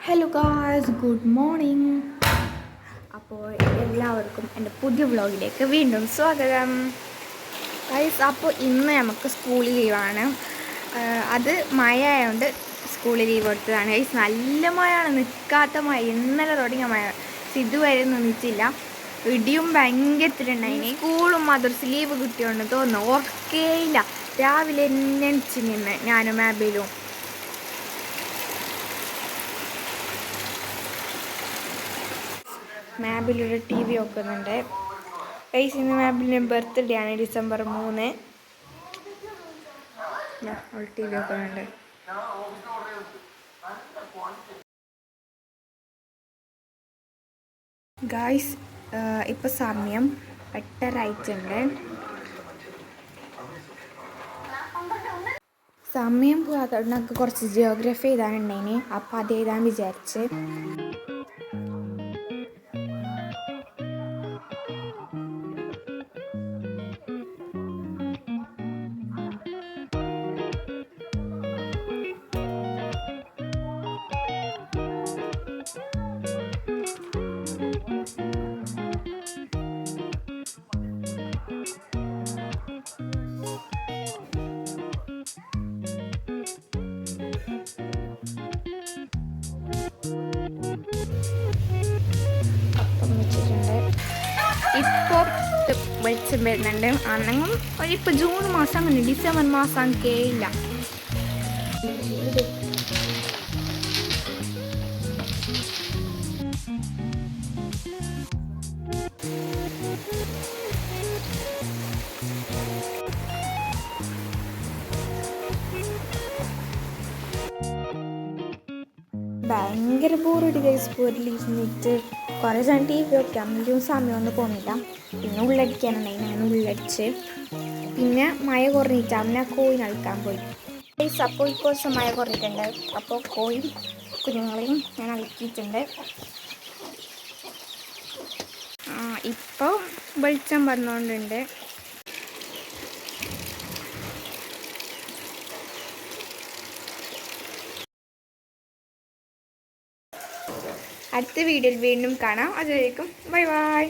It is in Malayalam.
Hello guys, good morning. അപ്പോൾ എല്ലാവർക്കും എൻ്റെ പുതിയ വ്ളോഗിലേക്ക് വീണ്ടും സ്വാഗതം. ഗായ്സ്, അപ്പോൾ ഇന്ന് നമുക്ക് സ്കൂളിൽ ലീവാണ്. അത് മഴ ആയതുകൊണ്ട് സ്കൂളിൽ ലീവ് കൊടുത്തതാണ്. ഗായ്സ്, നല്ല മഴയാണ്, നിൽക്കാത്ത മഴ. ഇന്നലെ തുടങ്ങിയ മഴ ഇതുവരെ നിന്നിട്ടില്ല. ഇടിയും ഭയങ്കരത്തിലുണ്ടായിന്. സ്കൂളും മദ്രസ ലീവ് കിട്ടിയോണ്ട് തോന്നുന്നു, ഓർക്കേയില്ല. രാവിലെ എണ്ണിച്ച് നിന്ന് ഞാനും മാബിലും മാബിലൊരു ടി വി വെക്കുന്നുണ്ട്. ഗൈസ്, ഇന്ന് മാബിലിന് ബർത്ത്ഡേ ആണ്, ഡിസംബർ 3. ടി വി വെക്കുന്നുണ്ട്. ഗായ്സ്, ഇപ്പം സമയം 8:30 ആയിട്ടുണ്ട്. സമയം പോകാത്തതുകൊണ്ട് നമുക്ക് കുറച്ച് ജിയോഗ്രഫി എഴുതാനുണ്ടായിന്. അപ്പം അത് എഴുതാൻ വിചാരിച്ച്. ഇപ്പോൾ വെളിച്ചം വരുന്നുണ്ട്. അന്നെങ്കിൽ ഇപ്പോൾ ജൂൺ മാസം അങ്ങനെ, ഡിസംബർ മാസം കേയില്ല. ഭയങ്കര ബോറടി ഗൈസ്. പോരിലിരുന്നിട്ട് കുറേ സമയം ടി വി വയ്ക്കാം, അമ്മയ്ക്കും സമയമൊന്നും പോകുന്നില്ല. പിന്നെ ഉള്ളടിക്കാനുണ്ടായി, ഞാൻ ഉള്ളടിച്ച്. പിന്നെ മഴ കുറഞ്ഞിട്ട് അമ്മ കോഴി അളിക്കാൻ പോയി ഗൈസ്. അപ്പോൾ ഇപ്പോൾ ദിവസം മഴ കുറഞ്ഞിട്ടുണ്ട്. അപ്പോൾ കോഴി കുഞ്ഞുങ്ങളെയും ഞാൻ അളക്കിയിട്ടുണ്ട്. ഇപ്പോൾ വെളിച്ചം വന്നുകൊണ്ടുണ്ട്. അടുത്ത വീഡിയോയിൽ വീണ്ടും കാണാം. അതുവരേക്കും ബൈ ബൈ.